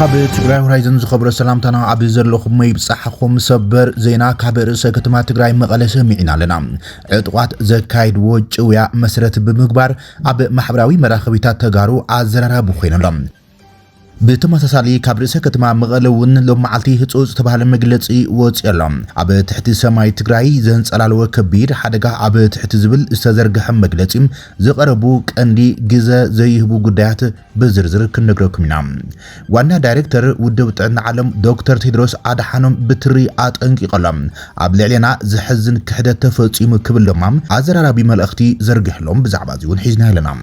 كابي تجراي هورايزن زخبر سلامتنا عبد زلخم ميبصحكم سبر زينا كابي رئيس كتما تجراي مقاله سمعنا لنا عطوات زكايد وجويا مسرت بمغبار اب محبراوي مراخبيታት ተጋሩ አዘራራቡ ኮይነሎም بتمساسالي كابرسه كتما مغلون لو معلتي هصوص تبهال مغلصي وصيلم اب تحت سماي تግራይ زنصلالو كبير حدغا اب تحت زبل استزرغح مغلصيم زقربو قندي غزه زيهبو غدايات بزرزر كنغركمنا وانا دايركتور ودب طن عالم دكتور تيدروس ادحانم بتري اطنقيقلم اب لعلنا زحزن كحدت تفصيم كبلمام ازرارابي ملختي زرغحلم بزعبا زيون حزنا لنا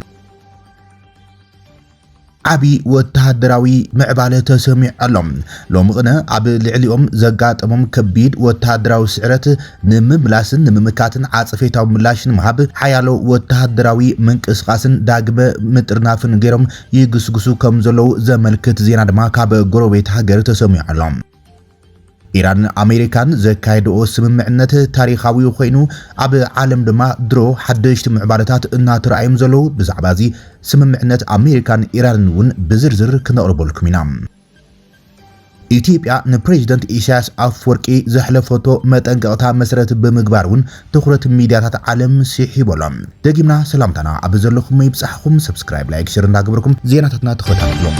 عبي وتهدراوي معباله تسمع اللهم لو مغنا عب لعليهم زقاطمم كبيد وتهدراوي سعرت نمملاسن نممكاتن عاصفيتاو ملاشن مهاب حيالو وتهدراوي منقسقاسن داغبه مطرنافن غيرم يغسغسو كمزلو زملكت زينا دما كاب غروبيت هاجر تسمع اللهم إيران أمريكان زكايدو سممعنت تاريخاوي خوينو اب عالم دما درو حدشت معبارتات الناترعيم زلو بزعبازي سممعنت أمريكان إيران ون بزرزر كنقربولكم ينام ኢትዮጵያ ንፕሬዝዳንት ኢሳያስ አፈወርቂ ዘሕለፈቶ መጠንቀቅታ መስረት በመግባሩን ትኩረት ሚዲያታት ዓለም ሲሒቦሎም ደጊምና ሰላምታና ኣብ ዘለኹም ይብጻሕኩም ሰብስክራይብ ላይክ ሼር እንዳግብርኩም ዜናታትና ተኸታተሉም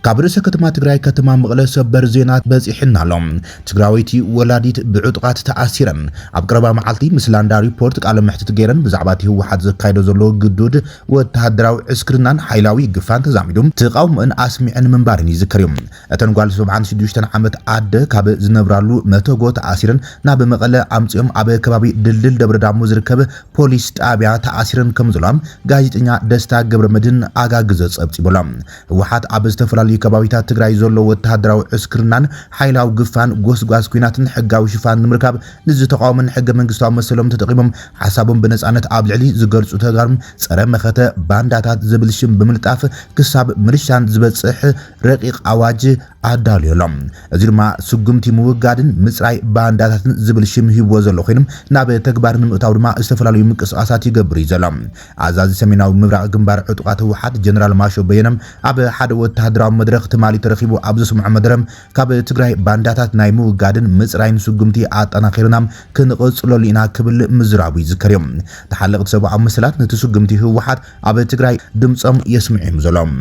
كابرسه كتما تግራይ ከተማ መቀለ ሰበር ዜናት በጽሕና ሎም ትግራዊቲ ወላዲት ብዕጥቃት ተኣሲረን ኣብ ቀረባ መዓልቲ ምስላንዳ ሪፖርት ቃለ መሕተት ገይረን ብዛዕባ ህወሓት ዘካይዶ ዘሎ ግዱድ ወተሃደራዊ ዕስክርናን ሓይላዊ ግፋን ተዛሚዶም ተቃውሞን ኣስሚዕን መንባርን ይዝከርዮም እተን ጓል 76 ዓመት ኣደ ካብ ዝነብራሉ መተጎ ተኣሲረን ናብ መቀለ ኣምጽኦም ኣብ ከባቢ ድልድል ደብረዳሞ ዝርከብ ፖሊስ ጣብያ ተኣሲረን ከም ዘሎም ጋዜጠኛ ደስታ ገብረመድን ኣጋግዘ ጸብጽቦሎም ህወሓት ኣብ ዝተፈላልዩ ከባቢታት ትግራይ ዘሎ ወተሃደራዊ ዕስክርናን ሓይላዊ ግፋን ጎስጓስ ኩናትን ሕጋዊ ሽፋን ንምርካብ ንዝተቃወመን ሕገ መንግስታዊ መሰሎም ተጠቂሞም ሓሳቦም ብነጻነት ኣብ ልዕሊ ዝገልጹ ተጋሩም ጸረ መኸተ ባንዳታት ዝብልሽም ብምልጣፍ ክሳብ ምርሻን ዝበጽሕ ረቂቕ ኣዋጅ ኣዳልዮም እዚ ድማ ስጉምቲ ምውጋድን ምጽራይ ባንዳታትን ዝብልሽም ሂቦ ዘሎ ኮይኖም ናብ ተግባር ንምእታው ድማ ዝተፈላለዩ ምንቅስቃሳት ይገብር ይዘሎም ኣዛዚ ሰሜናዊ ምብራቅ ግንባር ዕጡቃት ህወሓት ጀነራል ማሾ በየነም ኣብ ሓደ ወተሃደራዊ መድረክ ትማሊ ተረኺቡ ኣብ ዝስምዑ መድረም ካብ ትግራይ ባንዳታት ናይ ምውጋድን ምጽራይን ስጉምቲ ኣጠናኺርና ክንቕጽለሉ ኢና ክብል ምዝራቡ ይዝከርዮም ተሓለቕቲ ሰብኣዊ መሰላት ነቲ ስጉምቲ ህወሓት ኣብ ትግራይ ድምጾም የስምዑ ዘሎም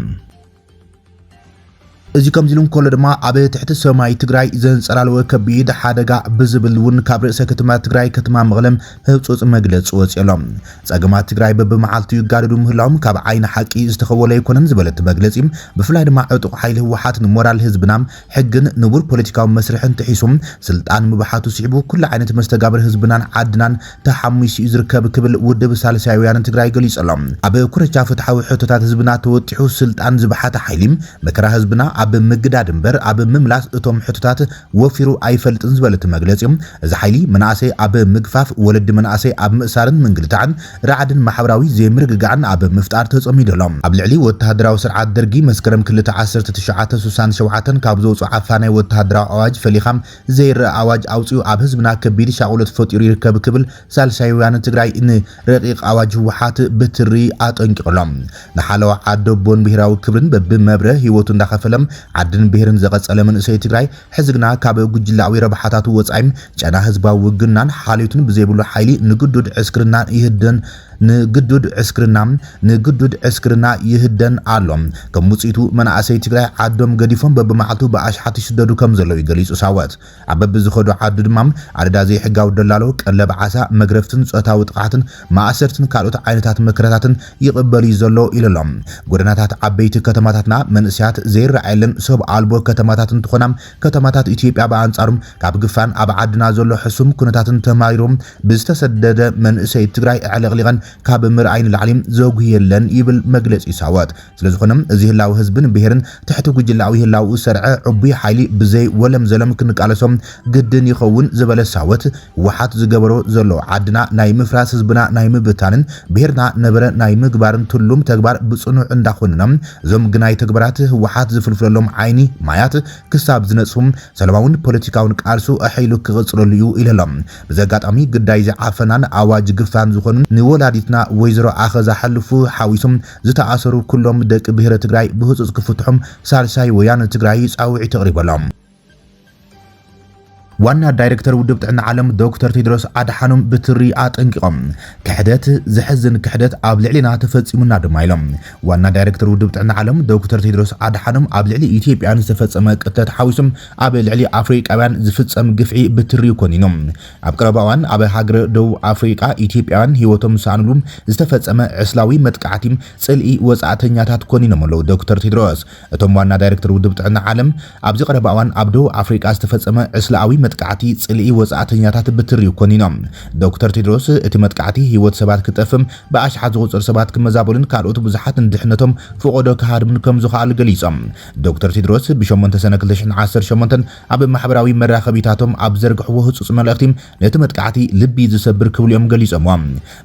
እዚ ከምዚሉን ኮለ ድማ ኣብ ትሕቲ ሰማይ ትግራይ ዘንጸላልወ ከቢድ ሓደጋ ብዝብልውን ካብ ርእሰ ከተማ ትግራይ ከተማ መቐለም ህጹጽ መግለጽ ወጽሎም ጸገማት ትግራይ በብመዓልቱ ይጋደዱ ምህላዎም ካብ ዓይኒ ሓቂ ዝተኸወለ ይኮነን ዝበለት መግለጺ ብፍላይ ድማ ዕጡቕ ሓይሊ ህወሓት ንሞራል ህዝብናም ሕግን ንቡር ፖለቲካዊ መስርሕን ትሒሱም ስልጣን ምባሓቱ ሲዕቡ ኩሉ ዓይነት መስተጋብር ህዝብናን ዓድናን ተሓሚሱ ዝርከብ ክብል ውድብ ሳልሳይ ወያነ ትግራይ ገሊጸሎም ኣብ ኩረቻ ፍትሓዊ ሕቶታት ህዝብና ተወጢሑ ስልጣን ዝባሓተ ሓይሊም መከራ ህዝብና ኣብ ምግዳድ እምበር ኣብ ምምላስ እቶም ሕቶታት ወፊሩ ኣይፈልጥን ዝበለት መግለጺም እዚ ሓይሊ መናእሰይ ኣብ ምግፋፍ ወለዲ መናእሰይ ኣብ ምእሳርን መንግልታዕን ረዓድን ማሕበራዊ ዘይምርግጋዕን ኣብ ምፍጣር ተጸሚዶሎም ኣብ ልዕሊ ወተሃደራዊ ስርዓት ደርጊ መስከረም 1967 ካብ ዘውፅኡ ዓፋናይ ወተሃደራዊ ኣዋጅ ፈሊኻም ዘይርአ ኣዋጅ ኣውፅኡ ኣብ ህዝብና ከቢድ ሻቁለት ፈጢሩ ይርከብ ክብል ሳልሳይ ወያነ ትግራይ ንረቂቕ ኣዋጅ ህወሓት ብትሪ ኣጠንቂቖሎም ንሓለዋ ዓዶ ቦን ብሄራዊ ክብርን በብመብረ ህይወቱ እንዳኸፈለም ዓድን ብሄርን ዘቐጸለ መንእሰይ ትግራይ ሕዝግና ካብ ጉጅላዊ ረባሓታቱ ወጻይም ጨና ህዝባዊ ውግናን ሓልዮትን ብዘይብሉ ሓይሊ ንግዱድ ዕስክርና ይህደን ኣሎም ከም ውጽኢቱ መናእሰይ ትግራይ ዓዶም ገዲፎም በብመዓልቱ ብኣሽሓት ይስደዱ ከም ዘለው ይገሊጹ ሳወት ኣብ በብዝኸዱ ዓዱ ድማ ኣደዳ ዘይሕጋዊ ደላሎ ቀለብ ዓሳ መግረፍትን ጾታዊ ጥቃትን ማእሰርትን ካልኦት ዓይነታት መከራታትን ይቕበሉ ዘሎ ኢሎም ጎደናታት ዓበይቲ ከተማታትና መንእስያት ዘይረኣየለን ሰብ ኣልቦ ከተማታት እንትኾናም ከተማታት ኢትዮጵያ በኣንጻሩም ካብ ግፋን ኣብ ዓድና ዘሎ ሕሱም ኩነታትን ተማሪሮም ብዝተሰደደ መንእሰይ ትግራይ ኣዕለቕሊቐን ካብ ምርኣይን ላዕሊም ዘጉህ የለን ይብል መግለጺ ይሳወጥ ስለዝኾነም እዚ ህላዊ ህዝብን ብሄርን ትሕቲ ጉጅላዊ ህላዊ ሰርዐ ዕቡይ ሓይሊ ብዘይ ወለም ዘለም ክንቃለሶም ግድን ይኸውን ዝበለ ሳወት ወሓት ዝገበሮ ዘሎ ዓድና ናይ ምፍራስ ህዝብና ናይ ምብታንን ብሄርና ነበረ ናይ ምግባርን ትሉም ተግባር ብጽኑዕ እንዳኾንና እዞም ግናይ ተግባራት ወሓት ዝፍልፍለሎም ዓይኒ ማያት ክሳብ ዝነጽሁም ሰላማውን ፖለቲካውን ቃልሱ ኣሒሉ ክቕጽለሉ እዩ ኢሎም ብዘጋጣሚ ግዳይ ዝዓፈናን ኣዋጅ ግፋን ዝኾኑ ንወላዲትና ወይዘሮ ኣኸዛ ሓልፉ ሓዊሶም ዝተኣሰሩ ኩሎም ደቂ ብሄረ ትግራይ ብህጹጽ ክፍትሖም ሳልሳይ ወያነ ትግራይ ጻውዒት ተቕሪበሎም ዋና ዳይሬክተር ውድብ ጥዕና ዓለም ዶክተር ቴድሮስ አድሓኖም ብትሪ አጠንቂቆም ክሕደት ዝሕዝን ክሕደት ኣብ ልዕሊና ተፈጺሙና ድማ ኢሎም ዋና ዳይሬክተር ውድብ ጥዕና ዓለም ዶክተር ቴድሮስ አድሓኖም ኣብ ልዕሊ ኢትዮጵያን ዝተፈጸመ ቅተት ሓዊሶም ኣብ ልዕሊ አፍሪቃውያን ዝፍጸም ግፍዒ ብትሪ ኮኒኖም ኣብ ቀረባዋን ኣብ ሃገረ ደቡብ አፍሪቃ ኢትዮጵያውያን ህይወቶም ሳንሉም ዝተፈጸመ ዕስላዊ መጥቃዕቲ ጽልኢ ወጻእተኛታት ኮኒኖም ኣለው ዶክተር ቴድሮስ እቶም ዋና ዳይሬክተር ውድብ ጥዕና ዓለም ኣብዚ ቀረባዋን ኣብ ደቡብ አፍሪቃ ዝተፈጸመ ዕስላዊ መጥቃዕቲ ጽልኢ ወጻእተኛታት ብትሪ ኮኒኖም ዶክተር ቴድሮስ እቲ መጥቃዕቲ ህይወት ሰባት ክጠፍም በኣሽሓት ዝቁጽር ሰባት ክመዛበሉን ካልኦት ብዙሓት እንድሕነቶም ፍቆዶ ክሃድምን ከም ዝኽኣል ገሊጾም ዶክተር ቴድሮስ ብ8 ሰነ 2018 ኣብ ማሕበራዊ መራኸቢታቶም ኣብ ዘርግሕዎ ህጹጽ መልእኽቲ ነቲ መጥቃዕቲ ልቢ ዝሰብር ክብልዮም ገሊጾም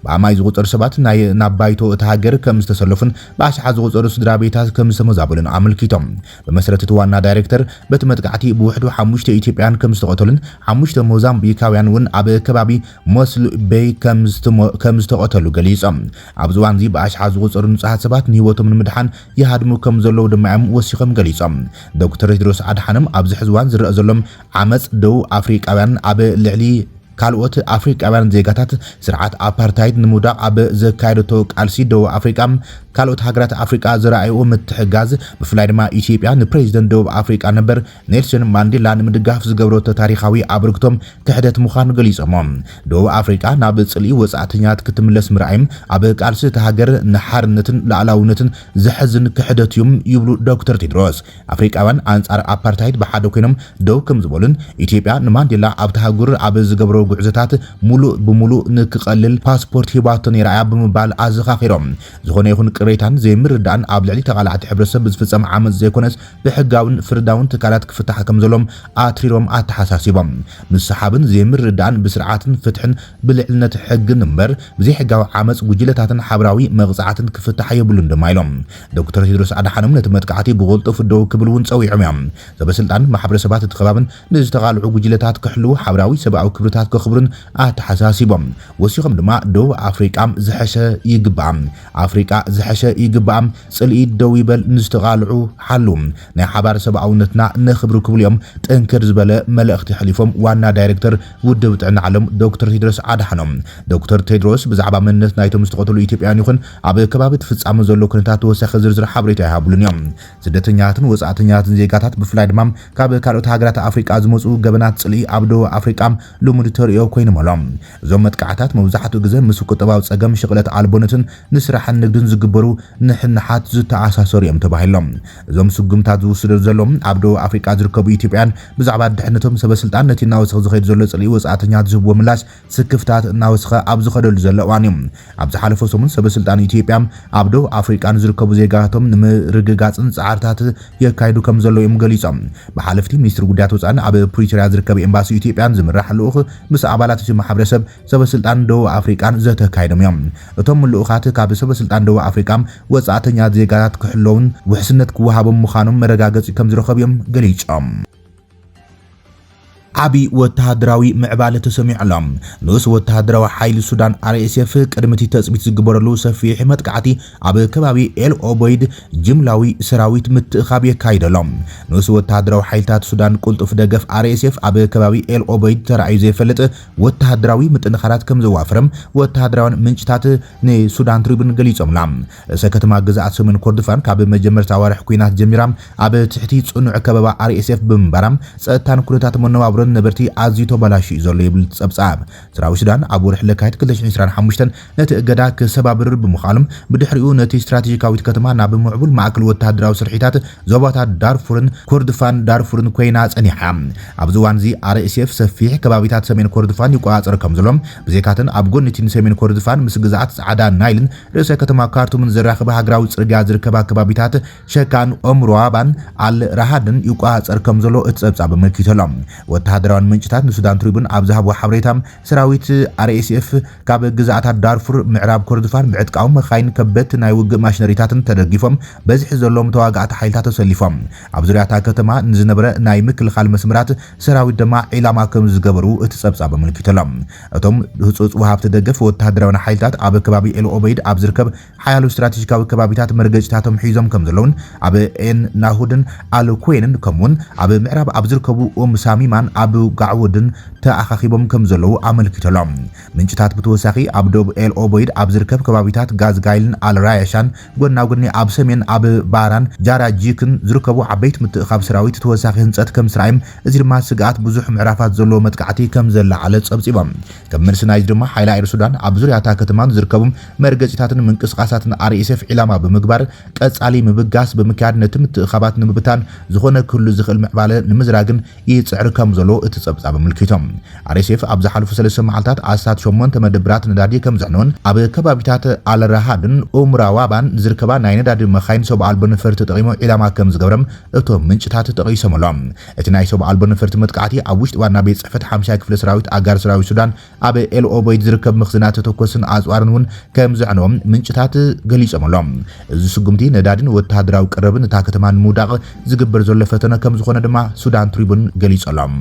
ብኣማይ ዝቁጽር ሰባት ናብ ባይቶ እቲ ሃገር ከም ዝተሰለፉን በኣሽሓት ዝቁጽሩ ስድራ ቤታት ከም ዝተመዛበሉን ኣመልኪቶም ብመሰረት እቲ ዋና ዳይሬክተር በቲ መጥቃዕቲ ብውሕዱ 5 ኢትዮጵያን ከም ዝተቐተሉ 5 ሞዛምቢካውያን ውን ኣብ ከባቢ ሞስል ቤይ ከም ዝተቐተሉ ገሊጾም ኣብ ዝዋን እዚ በኣሽሓት ዝቁጽሩ ንጹሃት ሰባት ንህይወቶም ንምድሓን ይሃድሙ ከም ዘለዉ ድማ ወሲኾም ገሊጾም ዶክተር ቴድሮስ አድሓኖም ኣብዚ ሕዚ እዋን ዝረአ ዘሎም ዓመጽ ደቡብ አፍሪቃውያን ኣብ ልዕሊ ካልኦት አፍሪቃውያን ዜጋታት ስርዓት አፓርታይድ ንምውዳቕ ኣብ ዘካየደቶ ቃልሲ ደቡብ አፍሪቃ ካልኦት ሃገራት አፍሪቃ ዝረኣዩ ምትሕጋዝ ብፍላይ ድማ ኢትዮጵያ ንፕሬዚደንት ደቡብ አፍሪቃ ነበር ኔልሰን ማንዴላ ንምድጋፍ ዝገብሮቶ ታሪኻዊ አብርክቶም ክሕደት ምዃኑ ገሊጾም ደቡብ አፍሪቃ ናብ ጽልኢ ወጻእተኛት ክትምለስ ምርኣይም ኣብ ቃልሲ ተሃገር ንሓርነትን ላዕላውነትን ዝሕዝን ክሕደት እዮም ይብሉ ዶክተር ቴድሮስ አፍሪቃውያን አንጻር አፓርታይድ ብሓደ ኮይኖም ደው ከም ዝበሉን ኢትዮጵያ ንማንዴላ ኣብ ተሃጉር ኣብ ዝገብሮ ጉዕዘታት ሙሉእ ብሙሉእ ንክቐልል ፓስፖርት ሂባቶ ነይራያ ብምባል ኣዘኻኺሮም ዝኾነ ይኹን ቅሬታን ዘይምርዳእን ኣብ ልዕሊ ተቓላዕቲ ሕብረተሰብ ዝፍጸም ዓመፅ ዘይኮነስ ብሕጋውን ፍርዳውን ትካላት ክፍታሕ ከም ዘሎም ኣትሪሮም ኣተሓሳሲቦም ምስሓብን ዘይምርዳእን ብስርዓትን ፍትሕን ብልዕልነት ሕግን እምበር ብዘይሕጋዊ ዓመፅ ጉጅለታትን ሓበራዊ መቕፃዕትን ክፍታሕ የብሉን ድማ ኢሎም ዶክተር ቴድሮስ አድሓኖም ነቲ መጥቃዕቲ ብቕልጡፍ ደው ክብል እውን ፀዊዖም እዮም ሰበስልጣን ማሕበረሰባት እቲ ከባብን ንዝተቓልዑ ጉጅለታት ክሕልው ሓበራዊ ሰብኣዊ ክብርታት ክኽብሩን ኣተሓሳሲቦም ወሲኾም ድማ ደቡብ አፍሪቃ ዝሐሸ ይግባእ አፍሪቃ ዝሐሸ ይግባእ ጽልኢ ደው ይበል ንዝተቓልዑ ሓሉ ናይ ሓባር ሰብኣውነትና ንኽብሩ ክብልዮም ጠንከር ዝበለ መልእኽቲ ሓሊፎም ዋና ዳይሬክተር ውድብ ጥዕና ዓለም ዶክተር ቴድሮስ አድሓኖም ዶክተር ቴድሮስ ብዛዕባ መንነት ናይቶም ዝተቐተሉ ኢትዮጵያውያን ይኹን ኣብ ከባቢ ትፍጻመ ዘሎ ኩነታት ተወሳኺ ዝርዝር ሓበሬታ ይሃብሉን እዮም ስደተኛታትን ወጻእተኛታትን ዜጋታት ብፍላይ ድማ ካብ ካልኦት ሃገራት አፍሪቃ ዝመጹ ገበናት ጽልኢ ኣብ ደቡብ አፍሪቃ ልሙድ ተርእዮ ኮይኖም ኣሎም እዞም መጥቃዕታት መብዛሕትኡ ግዜ ምስ ቁጠባዊ ጸገም ሽቕለት ኣልቦነትን ንስራሕን ንግድን ዝግበሩ ንሕንሓት ዝተኣሳሰሩ እዮም ተባሂሎም እዞም ስጉምታት ዝውስዱ ዘሎም ኣብ ደቡብ አፍሪቃ ዝርከቡ ኢትዮጵያን ብዛዕባ ድሕነቶም ሰበስልጣን ነቲ እናወስኸ ዝኸይድ ዘሎ ጽልኢ ወጻእተኛታት ዝህብዎ ምላሽ ስክፍታት እናወስኸ ኣብ ዝኸደሉ ዘሎ እዋን እዮም ኣብ ዝሓለፈ ሰሙን ሰበስልጣን ኢትዮጵያ ኣብ ደቡብ አፍሪቃ ዝርከቡ ዜጋቶም ንምርግጋጽን ጻዕርታት የካይዱ ከም ዘለዉ እዮም ገሊጾም ብሓለፍቲ ሚኒስትሪ ጉዳያት ወጻኢ ኣብ ፕሪቶሪያ ዝርከብ ኤምባሲ ኢትዮጵያን ዝምራሕ ልኡኽ ምስ ኣባላት እቲ ማሕበረሰብ ሰበስልጣን ደቡብ አፍሪቃን ዘተካይዶም እዮም እቶም ልኡኻት ካብ ሰበስልጣን ደቡብ አፍሪቃ ወጻእተኛ ዜጋታት ክሕለውን ውሕስነት ክወሃቦም ምዃኖም መረጋገፂ ከም ዝረኸቡ እዮም ገሊጾም ዓቢ ወተሃደራዊ ምዕባለ ተሰሚዑሎም ንስ ወተሃደራዊ ሓይሊ ሱዳን RSF ቅድሚቲ ተጽቢት ዝግበረሉ ሰፊሕ መጥቃዕቲ ኣብ ከባቢ ኤል ኦቦይድ ጅምላዊ ሰራዊት ምትእኻብ የካይደሎም ንስ ወተሃደራዊ ሓይልታት ሱዳን ቁልጡፍ ደገፍ RSF ኣብ ከባቢ ኤል ኦቦይድ ተራእዩ ዘይፈልጥ ወተሃደራዊ ምጥንኻራት ከም ዘዋፍረም ወተሃደራዊ ምንጭታት ንሱዳን ትሪቡን ገሊጾምላ ርእሰ ከተማ ግዛኣት ሰሜን ኮርዶፋን ካብ መጀመርታ ወርሒ ኩናት ጀሚራ ኣብ ትሕቲ ጽኑዕ ከበባ RSF ብምንባራም ጸጥታን ኩነታት መነባብሮ ዝነበሮን ነበርቲ ኣዝዩ ተበላሽ ዘሎ ይብል ጸብጻብ ሰራዊት ሱዳን ኣብ ወርሒ ለካቲት 2025 ነቲ እገዳ ክሰባብር ብምዃሎም ብድሕሪኡ ነቲ ስትራቴጂካዊት ከተማ ናብ ምዕቡል ማእከል ወተሃደራዊ ስርሒታት ዞባታት ዳርፉርን ኮርዶፋን ዳርፉርን ኮይና ጸኒሓ ኣብዚ እዋን እዚ RSF ሰፊሕ ከባቢታት ሰሜን ኮርዶፋን ይቆጻጸር ከም ዘሎም ብዘይካትን ኣብ ጎኒ እቲ ሰሜን ኮርዶፋን ምስ ግዛኣት ጻዕዳ ናይልን ርእሰ ከተማ ካርቱምን ዝራኸበ ሃገራዊ ጽርግያ ዝርከባ ከባቢታት ሸካን ኦምሮዋባን አል ራሃድን ይቆጻጸር ከም ዘሎ እትጸብጻብ መልኪቶሎም ወተሃደራዊ ምንጭታት ንሱዳን ትሪቡን ኣብ ዝሃቦ ሓበሬታ ሰራዊት RSF ካብ ግዛኣታት ዳርፉር ምዕራብ ኮርዶፋን ብዕጥቃዊ መኻይን ከበድቲ ናይ ውግእ ማሽነሪታትን ተደጊፎም በዝሒ ዘሎም ተዋጋእቲ ሓይልታት ተሰሊፎም ኣብ ዙርያታ ከተማ ንዝነበረ ናይ ምክልኻል መስመራት ሰራዊት ድማ ዒላማ ከም ዝገበሩ እትጸብጻብ መልኪቶሎም እቶም ህጹጽ ወሃብቲ ደገፍ ወተሃደራዊ ሓይልታት ኣብ ከባቢ ኤል ኦበይድ ኣብ ዝርከብ ሓያሉ ስትራቴጂካዊ ከባቢታት መርገጭታቶም ሒዞም ከም ዘለውን ኣብ ኤን ናሁድን አል ኮይንን ከምውን ኣብ ምዕራብ ኣብ ዝርከቡ ሳሚማን ኣብ ጋዕወድን ተኣኻኺቦም ከም ዘለው ኣመልኪቶሎም ምንጭታት ብተወሳኺ ኣብ ዶብ ኤል ኦበይድ ኣብ ዝርከብ ከባቢታት ጋዝጋይልን አልራያሻን ጎናጉኒ ኣብ ሰሜን ኣብ ባራን ጃራጂክን ዝርከቡ ዓበይቲ ምትእኻብ ሰራዊት ተወሳኺ ህንጸት ከም ስራይም እዚ ድማ ስጋኣት ብዙሕ ምዕራፋት ዘሎ መጥቃዕቲ ከም ዘለዓለ ጸብጺቦም ከም መልስናይ ድማ ሓይላ ኤር ሱዳን ኣብ ዙርያታ ከተማን ዝርከቡ መርገጭታትን ምንቅስቓሳትን RSF ዒላማ ብምግባር ቀጻሊ ምብጋስ ብምክያድ ነቲ ምትእኻባት ንምብታን ዝኾነ ክህሉ ዝኽእል ምዕባለ ንምዝራግን ይጽዕር ከም ዘሎ እትጸብጻብ ምልክቶም RSF ኣብ ዝሓለፉ 3 መዓልታት ኣሳት 8 መደብራት ነዳዲ ከም ዘሕነውን ኣብ ከባቢታት አልራሃድን ኦምራዋባን ዝርከባ ናይ ነዳዲ መኻይን ሰብ ኣልቦ ነፈርቲ ተጠቂሞ ዒላማ ከም ዝገብረም እቶም ምንጭታት ተጠቂሶምሎም እቲ ናይ ሰብ ኣልቦ ነፈርቲ መጥቃዕቲ ኣብ ውሽጢ ዋና ቤት ጽሕፈት 50 ክፍለ ሰራዊት ኣጋር ሰራዊት ሱዳን ኣብ ኤል ኦበይድ ዝርከብ ምኽዝናት ተተኮስን ኣጽዋርን እውን ከም ዘሕነዎም ምንጭታት ገሊጾምሎም እዚ ስጉምቲ ነዳድን ወተሃደራዊ ቀረብን እታ ከተማ ንምውዳቕ ዝግበር ዘሎ ፈተነ ከም ዝኾነ ድማ ሱዳን ትሪቡን ገሊጾሎም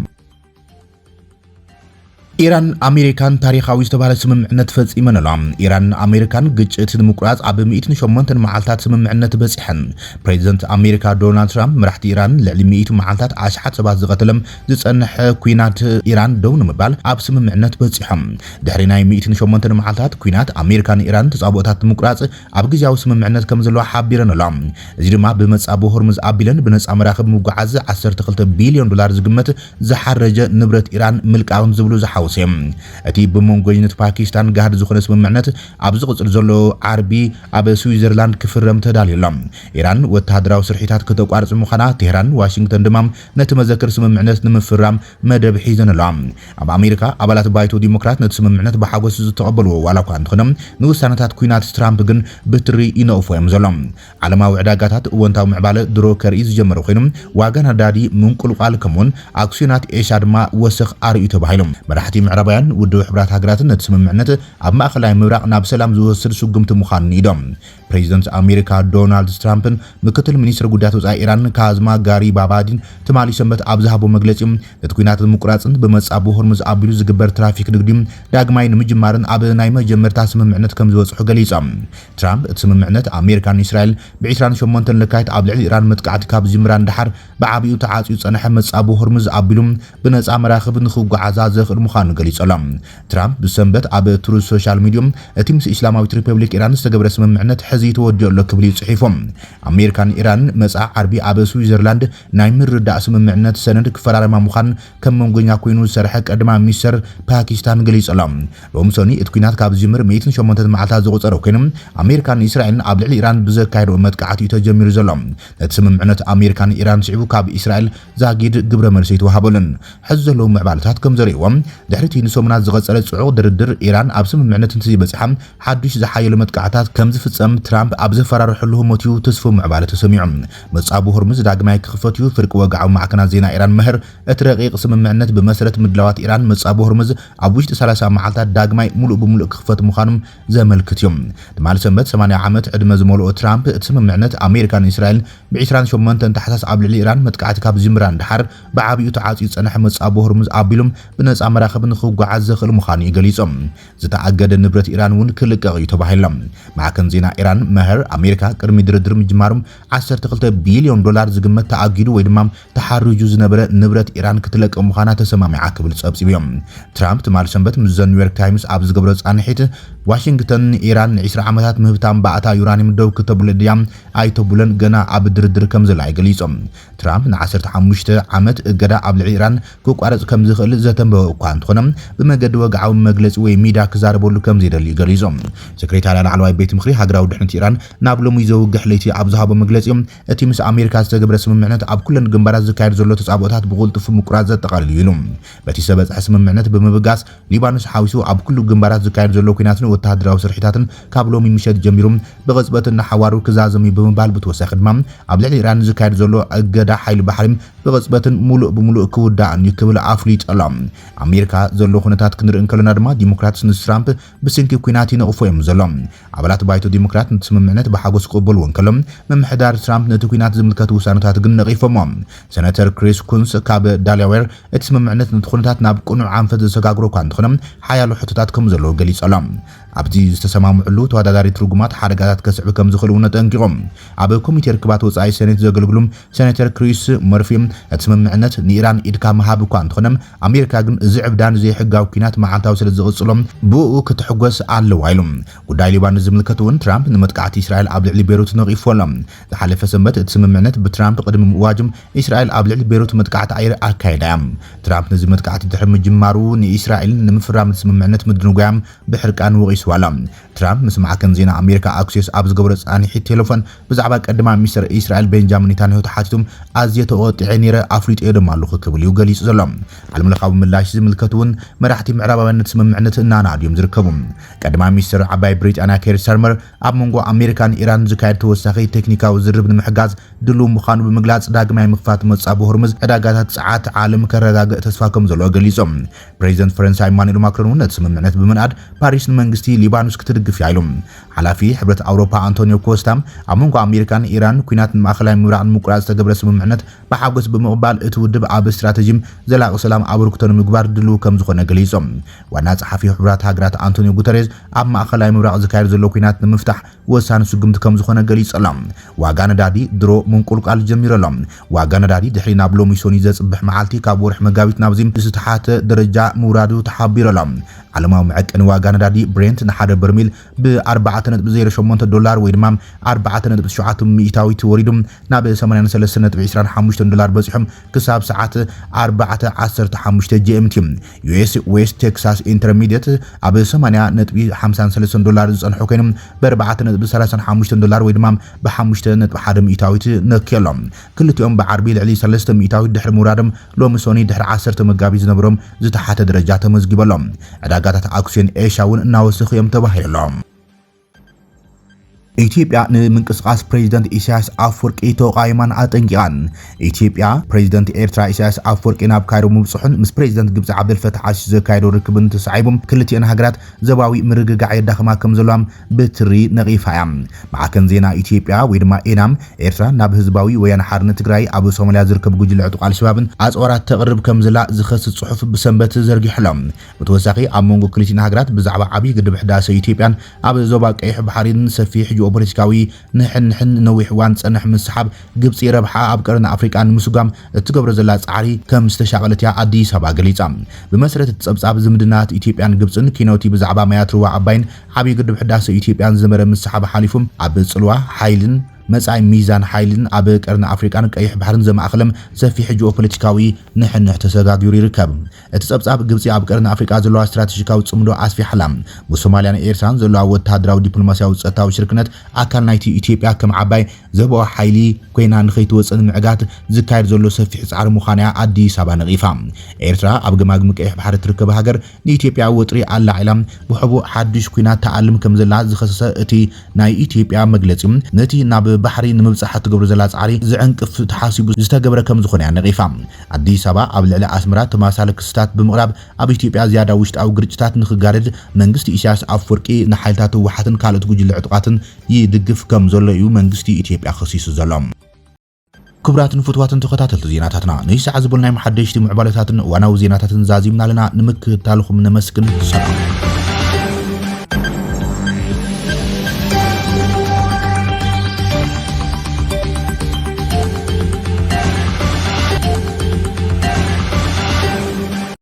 ኢራን አሜሪካን ታሪኻዊ ዝተባሃለ ስምምዕነት ፈጺመን ኣሎም ኢራን አሜሪካን ግጭት ንምቁራጽ ኣብ 108 መዓልታት ስምምዕነት በጺሐን ፕሬዚደንት አሜሪካ ዶናልድ ትራምፕ መራሕቲ ኢራን ልዕሊ 100 መዓልታት ኣሽሓት ሰባት ዝቐተለም ዝጸንሐ ኩናት ኢራን ደው ንምባል ኣብ ስምምዕነት በጺሖም ድሕሪ ናይ 108 መዓልታት ኩናት አሜሪካን ኢራን ተጻብኦታት ንምቁራጽ ኣብ ግዝያዊ ስምምዕነት ከም ዘለዋ ሓቢረን ኣሎም እዚ ድማ ብመጻብ ሆርሙዝ ኣቢለን ብነጻ መራኸብ ምጓዓዝ 12 ቢልዮን ዶላር ዝግመት ዝሓረጀ ንብረት ኢራን ምልቃውን ዝብሉ ዝሓው እቲ ብመንጎኝነት ፓኪስታን ጋህድ ዝኾነ ስምምዕነት ኣብ ዝቕጽል ዘሎ ዓርቢ ኣብ ስዊዘርላንድ ክፍረም ተዳልየሎም ኢራን ወተሃደራዊ ስርሒታት ከተቋርጽ ምዃና ቴህራን ዋሽንግተን ድማ ነቲ መዘክር ስምምዕነት ንምፍራም መደብ ሒዘን ኣሎም ኣብ ኣሜሪካ ኣባላት ባይቶ ዲሞክራት ነቲ ስምምዕነት ብሓጎስ ዝተቐበልዎ ዋላ እኳ እንተኾነም ንውሳነታት ኩናት ትራምፕ ግን ብትሪ ይነቕፎም ዘሎም ዓለማዊ ዕዳጋታት እወንታዊ ምዕባለ ድሮ ከርኢ ዝጀመረ ኮይኖም ዋጋ ነዳዲ ምንቁልቋል ከምውን ኣክሲዮናት ኤሻ ድማ ወስኽ ኣርእዩ ተባሂሎም መራሕቲ ምዕራባውያን ውድብ ሕብራት ሃገራትን ነቲ ስምምዕነት ኣብ ማእኸላይ ምብራቕ ናብ ሰላም ዝወስድ ስጉምቲ ምዃኑ ኢዶም ፕሬዚደንት ኣሜሪካ ዶናልድ ትራምፕን ምክትል ሚኒስትር ጉዳያት ወጻኢ ኢራን ካዝማ ጋሪ ባባዲን ትማሊ ሰንበት ኣብ ዝሃቦ መግለጺ ነቲ ኩናት ምቁራጽን ብመጻብ ሆርሙዝ ኣቢሉ ዝግበር ትራፊክ ንግዲ ዳግማይ ንምጅማርን ኣብ ናይ መጀመርታ ስምምዕነት ከም ዝወጽሑ ገሊጾም ትራምፕ እቲ ስምምዕነት ኣሜሪካን እስራኤል ብ28 ለካቲት ኣብ ልዕሊ ኢራን መጥቃዕቲ ካብ ዝምራን ድሓር ብዓብዩ ተዓጽዩ ጸንሐ መጻብ ሆርሙዝ ኣቢሉ ብነጻ መራኸብ ንኽጓዓዛ ዘኽእል ምዃኑ ገሊጾሎም ትራምፕ ብሰንበት ኣብ ትሩዝ ሶሻል ሚዲያ እቲ ምስ እስላማዊት ሪፐብሊክ ኢራን ዝተገበረ ስምምዕነት ሕዚ ተወዲኡ ኣሎ ክብል ጽሒፎም ኣሜሪካን ኢራን መጻ ዓርቢ ኣብ ስዊዘርላንድ ናይ ምርዳእ ስምምዕነት ሰነድ ክፈራረማ ምዃን ከም መንጎኛ ኮይኑ ዝሰርሐ ቀድማ ሚኒስተር ፓኪስታን ገሊጾሎም ሎም ሰኒ እቲ ኩናት ካብ ዝምር 108 መዓልታት ዝቆጸረ ኮይኖም ኣሜሪካን እስራኤልን ኣብ ልዕሊ ኢራን ብዘካየዱ መጥቃዕቲ ተጀሚሩ ዘሎ ነቲ ስምምዕነት ኣሜሪካን ኢራን ስዒቡ ካብ እስራኤል ዛጊድ ግብረ መልሲ ተዋሃበሉን ሕዚ ዘለዉ ምዕባለታት ከም ዘርእዎም ድሕሪቲ ንሶምናት ዝቐጸለ ጽዑቕ ድርድር ኢራን ኣብ ስምምዕነት እንተዚበጽሓ ሓዱሽ ዝሓየሉ መጥቃዕታት ከም ዝፍጸም ትራምፕ ኣብ ዘፈራርሕሉ ሞቲዩ ተስፎ ምዕባለ ተሰሚዖም መጻብ ሆርሙዝ ዳግማይ ክኽፈትዩ ፍርቂ ወግዓዊ ማዕከናት ዜና ኢራን መህር እቲ ረቂቕ ስምምዕነት ብመሰረት ምድላዋት ኢራን መጻብ ሆርሙዝ ኣብ ውሽጢ 30 መዓልታት ዳግማይ ሙሉእ ብምሉእ ክኽፈት ምዃኖም ዘመልክት እዮም ትማሊ ሰንበት 80 ዓመት ዕድመ ዝመልኦ ትራምፕ እቲ ስምምዕነት ኣሜሪካን እስራኤል ብ28 ታሕሳስ ኣብ ልዕሊ ኢራን መጥቃዕቲ ካብ ዝምራን ድሓር ብዓብዩ ተዓጽዩ ጸንሐ መጻብ ሆርሙዝ ኣቢሎም ብነጻ መራኸብ ማዕቀብ ንኽጓዓዝ ዘኽእል ምዃኑ ገሊጾም ዝተኣገደ ንብረት ኢራን እውን ክልቀቕ እዩ ተባሂሎም ማዕከን ዜና ኢራን መህር ኣሜሪካ ቅድሚ ድርድር ምጅማሮም 12 ቢልዮን ዶላር ዝግመት ተኣጊዱ ወይ ድማ ተሓርጁ ዝነበረ ንብረት ኢራን ክትለቀቕ ምዃና ተሰማሚዓ ክብል ጸብጺቦም ትራምፕ ትማል ሰንበት ምስ ኒውዮርክ ታይምስ ኣብ ዝገብሮ ጻንሒት ዋሽንግተን ኢራን 20 ዓመታት ምህብታም ባእታ ዩራኒየም ደው ክትብለ ድያ ኣይተብለን ገና ኣብ ድርድር ከም ዘላ ገሊጾም ትራምፕ ን15 ዓመት እገዳ ኣብ ልዕሊ ኢራን ክቋረጽ ከም ዝኽእል ዘተንበበ እኳ እንትኾነ ብመገዲ ወግዓዊ መግለጺ ወይ ሚድያ ክዛረበሉ ከም ዘይደሊ ገሊጾም ሰክሬታሪ ላዕለዋይ ቤት ምኽሪ ሃገራዊ ድሕነት ኢራን ናብ ሎሚ ዘውግሕ ለይቲ ኣብ ዝሃቦ መግለጺ እቲ ምስ ኣሜሪካ ዝተገብረ ስምምዕነት ኣብ ኩለን ግንባራት ዝካየድ ዘሎ ተጻብኦታት ብቁልጡፍ ምቁራጽ ዘጠቓልል ኢሉ በቲ ዝበጽሐ ስምምዕነት ብምብጋስ ሊባኖስ ሓዊሱ ኣብ ኩሉ ግንባራት ዝካየድ ዘሎ ኩናትን ወተሃደራዊ ስርሒታትን ካብ ሎሚ ምሸት ጀሚሩ ብቕጽበትን ሓዋሩ ክዛዘሙ ብምባል ብተወሳኺ ድማ ኣብ ልዕሊ ኢራን ዝካየድ ዘሎ እገዳ ሓይሊ ባሕሪ ብቕጽበትን ሙሉእ ብምሉእ ክውዳእን ይክብል ኣፍሊጡ ኣሎ ኣሜሪካ ዘሎ ኩነታት ክንርኢ ከለና ድማ ዲሞክራትስ ንስ ትራምፕ ብስንኪ ኩናት ይነቕፉ እዮም ዘሎም ኣባላት ባይቶ ዲሞክራት ነቲ ስምምዕነት ብሓጎስ ክቕበልዎን ከሎም ምምሕዳር ትራምፕ ነቲ ኩናት ዝምልከቱ ውሳነታት ግን ነቒፎሞም ሰነተር ክሪስ ኩንስ ካብ ዳላዌር እቲ ስምምዕነት ነቲ ኩነታት ናብ ቁኑዕ ዓንፈት ዘሰጋግሮ እኳ እንተኾነ ሓያሎ ሕቶታት ከም ዘለዎ ገሊጾሎም ኣብዚ ዝተሰማምዑሉ ተወዳዳሪ ትርጉማት ሓደጋታት ከስዕብ ከም ዝኽእሉ ጠንቂቖም ኣብ ኮሚቴ ርክባት ወጻኢ ሴኔት ዘገልግሉ ሴኔተር ክሪስ መርፊ እቲ ስምምዕነት ንኢራን ኢድካ መሃብ እኳ እንተኾነ ኣሜሪካ ግን እዚ ዕብዳን ዘይሕጋዊ ኩናት መዓልታዊ ስለ ዝቕጽሎም ብኡ ክትሕጎስ ኣለዋ ኢሉ ጉዳይ ሊባኖስ ዝምልከት እውን ትራምፕ ንመጥቃዕቲ እስራኤል ኣብ ልዕሊ ቤይሩት ነቒፎሎም ዝሓለፈ ሰንበት እቲ ስምምዕነት ብትራምፕ ቅድሚ ምእዋጅም እስራኤል ኣብ ልዕሊ ቤይሩት መጥቃዕቲ ኣየር ኣካይዳ ትራምፕ ነዚ መጥቃዕቲ ድሕሪ ምጅማሩ ንእስራኤል ንምፍራም ስምምዕነት ምድንጓያ ብሕርቃን ወቒሱ ዋላ ትራምፕ ምስ ማዕከን ዜና ኣሜሪካ ኣክሴስ ኣብ ዝገብረ ጻንሒት ቴሌፎን ብዛዕባ ቀዳማ ሚኒስትር እስራኤል ቤንጃሚን ኔታንያሁ ተሓቲቶም ኣዝየ ተቆጢዐ ነይረ ኣፍሊጡ ድማ ኣለኹ ክብል እዩ ገሊጹ ዘሎ ዓለምለኻዊ ምላሽ ዝምልከቱ እውን መራሕቲ ምዕራባውያን ስምምዕነት እናናድዮም ዝርከቡ ቀዳማ ሚኒስትር ዓባይ ብሪጣንያ ኬር ስታርመር ኣብ መንጎ ኣሜሪካን ኢራን ዝካየድ ተወሳኺ ቴክኒካዊ ዝርብ ንምሕጋዝ ድልው ምዃኑ ብምግላጽ ዳግማይ ምኽፋት መጻብ ሆርሙዝ ዕዳጋታት ጸዓት ዓለም ከረጋግእ ተስፋ ከም ዘሎ ገሊጾም ፕሬዚደንት ፈረንሳይ ኢማኑኤል ማክሮን እውን ነቲ ስምምዕነት ብምንኣድ ፓሪስ ንመንግስቲ ሊባኖስ ክትድግፍ ያይሉም ሓላፊ ሕብረት ኣውሮፓ አንቶኒዮ ኮስታ ኣብ መንጎ ኣሜሪካን ኢራን ኩናት ማእኸላይ ምብራቕ ንምቁራጽ ዝተገብረ ስምምዕነት ብሓጎስ ብምቕባል እቲ ውድብ ኣብ ስትራቴጂ ዘላቒ ሰላም ኣበርክቶ ንምግባር ድልው ከም ዝኾነ ገሊጾም ዋና ጸሓፊ ሕብረት ሃገራት አንቶኒዮ ጉተሬዝ ኣብ ማእኸላይ ምብራቕ ዝካየድ ዘሎ ኩናት ንምፍታሕ ወሳኒ ስጉምቲ ከም ዝኾነ ገሊጾም ዋጋ ነዳዲ ድሮ ምንቁልቃል ጀሚሮሎም ዋጋ ነዳዲ ድሕሪ ናብ ሎሚ ሶኒ ዘጽብሕ መዓልቲ ካብ ወርሒ መጋቢት ናብዚ ዝተሓተ ደረጃ ምውራዱ ተሓቢሮሎም ዓለማዊ መዐቀኒ ዋጋ ነዳዲ ብሬንት ንሓደ በርሚል ብ$4.08 ዶላር ወይ ድማ 4.7 ሚእታዊት ወሪዱ ናብ $83.25 በፂሖም ክሳብ ሰዓት 4:15 GMT ዩኤስ ዌስት ቴክሳስ ኢንተርሚዲየት ኣብ $80.53 ዶላር ዝጸንሑ ኮይኑ ብ$4.35 ዶላር ወይ ድማ ብ5.1 ሚእታዊት ነክየሎም ክልቲኦም ብዓርቢ ልዕሊ 3 ሚእታዊት ድሕሪ ምውራዶም ሎሚ ሶኒ ድሕሪ 10 መጋቢት ዝነበሮም ዝተሓተ ደረጃ ተመዝጊበሎም ዕዳጋታት ኣክሲዮን ኤሽያ እውን እናወስኹ እዮም ተባሂሎም ኢትዮጵያ ንምንቅስቃስ ፕሬዚደንት ኢሳያስ አፈወርቂ ተቃይማን አጠንቂቃን ኢትዮጵያ ፕሬዚደንት ኤርትራ ኢሳያስ አፈወርቂ ናብ ካይሮ ምብጽሑን ምስ ፕሬዚደንት ግብጽ ዓብደልፈታሕ አልሲሲ ዘካይዶ ርክብን ተሳዒቦም ክልቲአን ሃገራት ዘባዊ ምርግጋዕ የዳኸማ ከም ዘሎም ብትሪ ነቂፋያ ማዕከን ዜና ኢትዮጵያ ወይ ድማ ኤናም ኤርትራ ናብ ህዝባዊ ወያነ ሓርነት ትግራይ ኣብ ሶማልያ ዝርከብ ጉጅለ ዕጡቅ አልሸባብን ኣጽዋራት ተቅርብ ከም ዘላ ዝኸስስ ጽሑፍ ብሰንበት ዘርጊሕሎም ብተወሳኺ ኣብ መንጎ ክልቲአን ሃገራት ብዛዕባ ዓብይ ግድብ ህዳሴ ኢትዮጵያን ኣብ ዞባ ቀይሕ ባሕሪን ሰፊሕ ጂኦፖለቲካዊ ንሕንሕን ነዊሕ ዋን ጸንሕ ምስሓብ ግብጽ ረብሓ ኣብ ቀረና ኣፍሪቃ ንምስጋም እትገብረ ዘላ ጻዕሪ ከም ዝተሻቀለት ያ አዲስ አበባ ገሊጻ ብመሰረት ጸብጻብ ዝምድናት ኢትዮጵያን ግብጽን ኪኖቲ ብዛዕባ ማያት ሩዋ አባይን ዓብይ ግድብ ህዳሴ ኢትዮጵያን ዝመረ ምስሓብ ሓሊፉም ኣብ ጽልዋ ሓይልን መጻይ ሚዛን ሓይልን ኣብ ቀረና ኣፍሪቃን ቀይሕ ባሕርን ዘማእኸለም ሰፊሕ ጂኦፖለቲካዊ ንሕንሕ ተሰጋጊሩ ይርከብ እቲ ጸብጻብ ግብጽ ኣብ ቀረና ኣፍሪቃ ዘለዋ ስትራቴጂካዊ ጽምዶ ኣስፊሓላ ብሶማልያን ኤርትራን ዘለዋ ወተሃደራዊ ዲፕሎማሲያዊ ጸጥታዊ ሽርክነት ኣካል ናይቲ ኢትዮጵያ ከም ዓባይ ዘበዋ ሓይሊ ኮይና ንኸይትወጽን ምዕጋት ዝካየድ ዘሎ ሰፊሕ ጻዕሪ ምዃንያ አዲስ አበባ ነቂፋ ኤርትራ ኣብ ገማግም ቀይሕ ባሕሪ ትርከብ ሃገር ንኢትዮጵያ ወጥሪ ኣላዒላ ብሕቡእ ሓድሽ ኩናት ተኣልም ከም ዘላ ዝኸሰሰ እቲ ናይ ኢትዮጵያ መግለጺ ነቲ ናብ ባሕሪ ንምብጻሕ ትገብሮ ዘላ ጻዕሪ ዝዕንቅፍ ተሓሲቡ ዝተገብረ ከም ዝኾነ ነቂፋ አዲስ አበባ ኣብ ልዕሊ ኣስመራ ተማሳለ ክስታት ብምቕራብ ኣብ ኢትዮጵያ ዝያዳ ውሽጣዊ ግርጭታት ንኽጋረድ መንግስቲ ኢሳያስ አፈወርቂ ንሓይልታት ህወሓትን ካልኦት ጉጅለ ዕጡቃትን ይድግፍ ከም ዘሎ እዩ መንግስቲ ኢትዮጵያ ኸሲሱ ዘሎ ክብራትን ፍትዋትን ተኸታተልቲ ዜናታትና ንይሳዕ ዝበልናይ መሓደሽቲ ምዕባለታትን ዋናዊ ዜናታትን ዛዚምና ለና ንምክትታልኩም ነመስግን ሰላም